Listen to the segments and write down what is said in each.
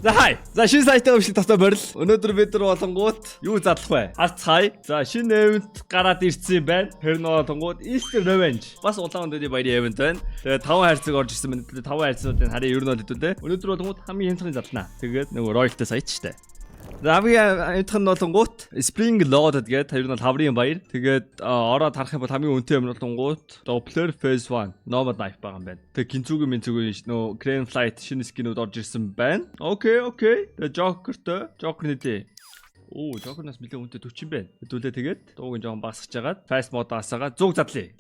За хай. За шинэ сайтаа өмшлөх тостой борил. Өнөөдөр бид нар болонгууд юу задлах вэ? Арц хай. За шинэ event гараад ирсэн юм байна. Тэр нь болонгууд Easter Revenge. Бас улаан дэний баярын event байна. Тэгээ 5 хайрцаг орж ирсэн байна. 5 хайрцагуудын харин ер нь бол хэдүүлээ. Өнөөдөр болонгууд хамгийн хямдхан задлана. Тэгээд нөгөө Royal-тай сая ч штэ. За хамгийн хямдхан болонгууд Spring Loaded гэдэг тэр нь бол хаврын баяр. Тэгээд ороод харах юм бол хамгийн үнэтэй юм болонгууд Doppler Phase 1 Nomad Knife байгаа юм байна. Тэгээ гинцүүгийн нөө Crane Flight шинэ скинүүд орж ирсэн байна. Окей. Тэгээ Joker нэлээ. Оо, Joker-наас нэлээ үнэтэй 40 юм байна. Хэдүүлээ тэгээд дуугийн жоохон басгаж жагаад Fast Mode асаагаад зүг задлаа.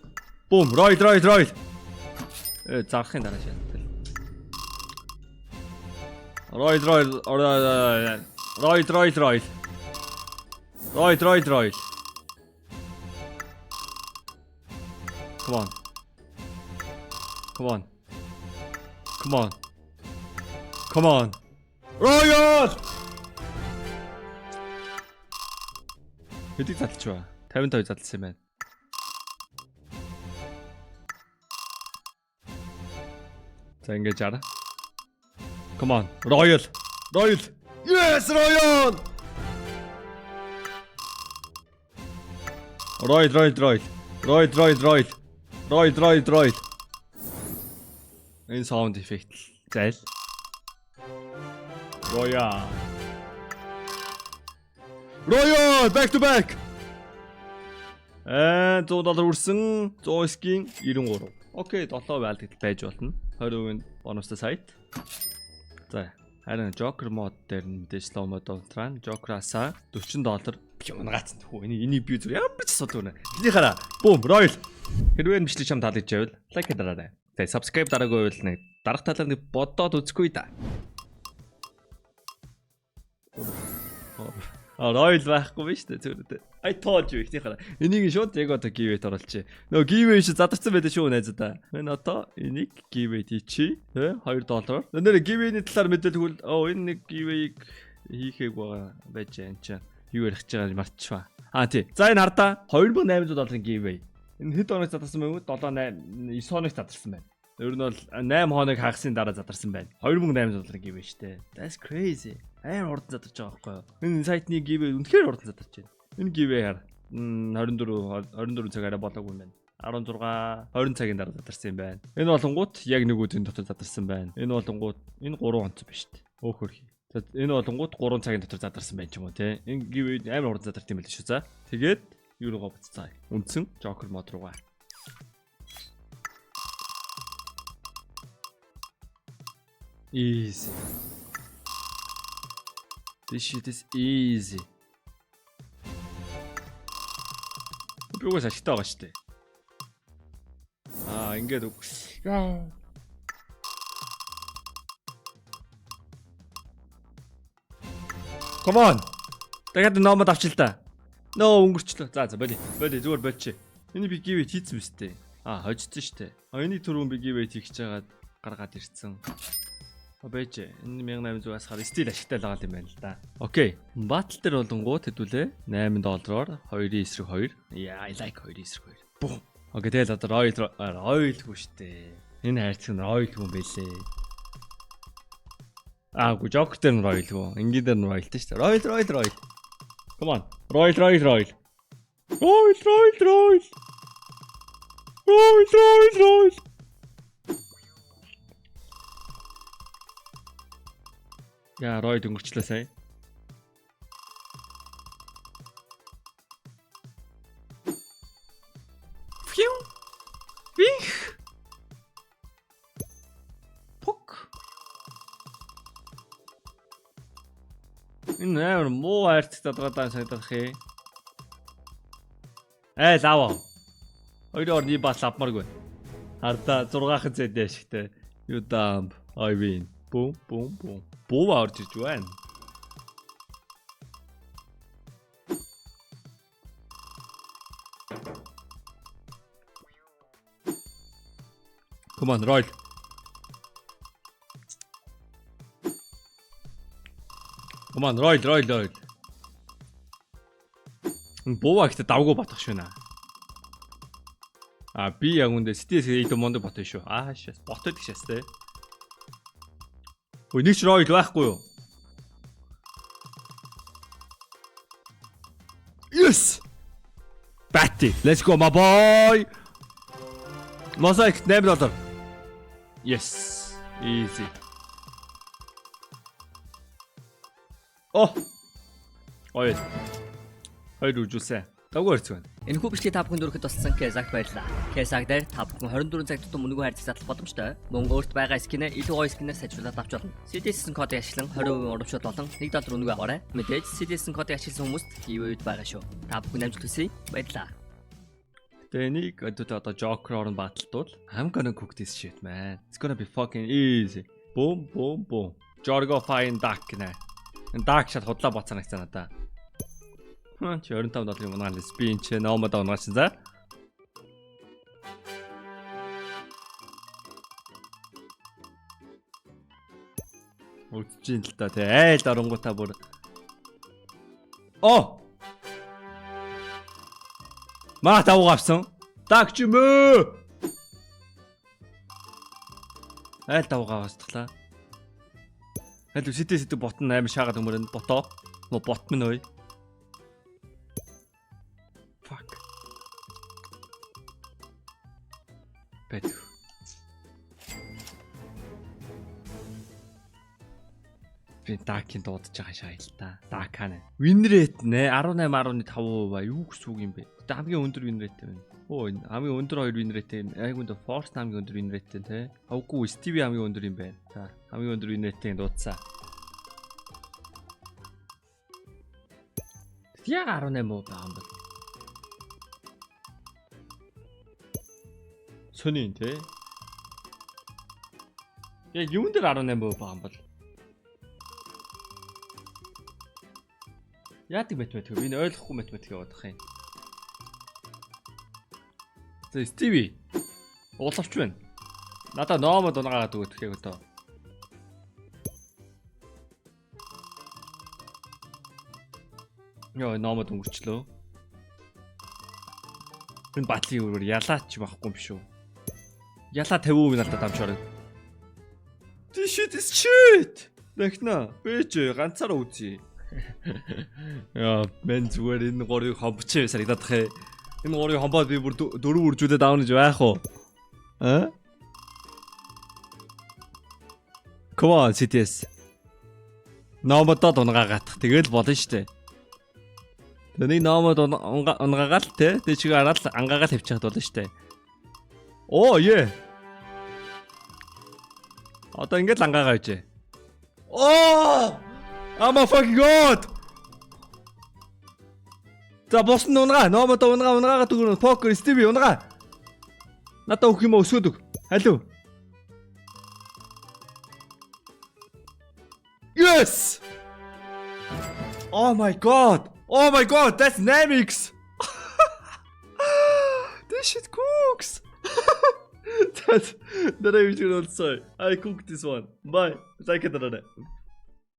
Boom, Royal. Зарахын дараа шээ. Royal. Come on. Royal! Хэдийг задлж ба? 55 задлсан юм байна. За ингэж яара. Come on. Royal. Yes, Royal! Royal. Энэ sound effect. Зайл. Royal, back to back. $100 үрсэн 100 скин 93. Окей, 7 байлт байж болно. 20% бонустай сайт. За, харин Joker мод дээр нь slow mode ултран Joker-асаа $40 унгаацсан. Энийг би зүр ямар ч асуудал үнэ. Энийг хараа. Boom, Royal. Хэрвээ бичлэг чам таалагдж байвал лайк дараарай. Тэгээ subscribe дараагүй байвал нэг дарах талаар нэг бодоод үзэхгүй да. Royal байхгүй биш үү зүгээр. I told you ихний хараа. Энийг шууд яг одоо giveaway-т оруулчих. Нөгөө giveaway шиг задарсан байдаг шүү найзуудаа. Мэн одоо энийг giveaway хийчихье. $2. Нэр giveaway-ний талаар мэдээлэл энэ нэг giveaway-г хийхээг байгаа байж энэ чинь юу ярих гэж байгааг мартчихва. Тий. За энэ хардаа $2800 giveaway. Энэ хэд хоног задарсан бэ? 9 хоног задарсан байна. Ер нь бол 8 хоног хагасын дараа задарсан байна. $2800 giveaway штэ. That's crazy. Хурдан задарч байгаа байхгүй юу? Энэ сайтны giveaway үнэхээр хурдан задарч байна. Энэ giveaway хар 24 цаг арай болоогүй юм байна. 16 20 цагийн дараа задарсан юм байна. Энэ болонгууд яг нэг өдрийн дотор задарсан байна. Энэ болонгууд энэ 3 онц биш үү? Өөхөрхий. За энэ болонгууд 3 цагийн дотор задарсан байна ч юм уу те. Энэ giveaway амар хурдан задарт юм байл шүү. За. Тэгээд юу руугаа буццаа. Үндсэн Joker мод руугаа. Easy. This shit is easy. Бигөөс ашигтай байгаа шүү дээ. Ингээд Come on. Дахиад номод авчил та. Өнгөрчлөө. За боли зүгээр болчих. Энийг би giveaway хийсэн биз дээ. Хожсон шүү дээ. Энийг түрүүн би giveaway хийх гэж хагаад гаргаад ирсэн. Бэж энэ 1800-аас хар стил ашигтай л байгаа юм байна л да. Окей. Battle дээр болонгууд хэдүүлээ $8-оор 2 эсрэг 2. Yeah, I like 2 эсрэг 2. Boom. Окей, тэгэл одоо Royal гоо штэ. Энэ хайрцаг нь Royal юм байлээ. Гоо Joker дээр нь Royal гоо. Ингээд дээр нь Royal тэ штэ. Royal. Come on. Royal. Яа, Royal өнгөрчлөө сая. Пок. Энэ амар муу хайрцагтаад байгаа санагдах юм. Лава. Хоёроор ни бас авмаргүй. Хардаа 6хан зэдэ ашигтай. You dumb. I win. Boom. Буу орж иж байна. Come on, Royal. Буу ихтэй давгүй батах шүү наа. Би яг үндэ стээс эйд монд бот шүү. Шээс бот байдаг шээс те. Ой нэг ч Royal байхгүй юу? Yes! Batty, let's go my boy! Mosaic $8. Yes, easy. Oh! Ой. Хоёр үжүүлсэн. Дагуу ирцгэн. Энэхүү бичлэгийг та бүхэнд өргөхөд тусалсан Кезагт баярлалаа. Кезаг дээр та бүхэн 24 цаг тутам үнэгүй хайрцаг задлах боломжтой. Мөн өөрт байгаа скинээ илүү гоё скинээр сайжруулаад авч болно. CDS-ийн кодыг ашиглан 20% урамшуул болон $1 үнэгүй аваарай. Мэдээж CDS-ийн кодыг ашигласан хүмүүст giveaway байгаа шүү. Та бүхэн амжилт хүсье. Баярлалаа. Тэнийг одоо Joker орон баталтуул. I'm gonna cook this shit man. It's gonna be fucking easy. Boom boom boom. Jorgo fine duck нэ. Энэ duck шал худлаа боцсон гэсэн надаа. Чи $25 унаал спин чи номод унаасан за. Үтжин л та тэ айл оронгуудаа бүр. Оо! Маа тавуу авсан. Duck ч юм уу? Айл тавуугаа хастглаа. Аль үсэтэй ботн амар шаагаад өмөрөнд ботоо. Мо бот минь ой. Fuck. Бэт. Би дакийн дуудаж байгаа шайл та. Дакана. Win rate нэ 18.5% ба юу гэсэн үг юм бэ? Тэ хамгийн өндөр win rate байна. Оо энэ хамгийн өндөр 2 win rate юм. Айгунд Force хамгийн өндөр win rate тэ. Авгүй Stevie хамгийн өндөр юм байна. За хамгийн өндөр win rate-ийг дуудсан. Яг 18% байгаа юм байна. Сонин те. Яг юун дээр 18% байгаа юм бол. Яадаг математик вэ? Би ойлгохгүй математик яваадах юм. За Стиви. Уулавч байна. Надаа номод унаагаад өгөх яг одоо. Яа номод өнгөрчлөө. Энэ батлын үрээр ялаач байхгүй юм биш үү? Ялаа 50% надад дамжаарай. This shit is shit. Дахна. Бэж ганцаараа үзье. Яа, мен зүгээр энэ горыг хомбч санагдах ээ. Энэ горыг хомбоод би бүр 4 үржүүлээд аавна гэж байх уу? А? Come on, CTS. Номодод унгаагаадах. Тэгэл болно штэ. Тэний номод унгаагаал те. Тэ чиг хараад ангаагаал тавьчихад болно штэ. Оо, yeah. Одоо ингээд ангаагаа хийжээ. Oh! Oh my fucking god! За босн унгаа, номод унгаагаад өгнө. Poker Stevie унгаа. Надаа өгөх юм уу өсгөөд өг. Халуу. Yes! Oh my god! Oh my god, that's Namix! This shit cooks! That I usually don't say. I cooked this one. Bye. Like it or not.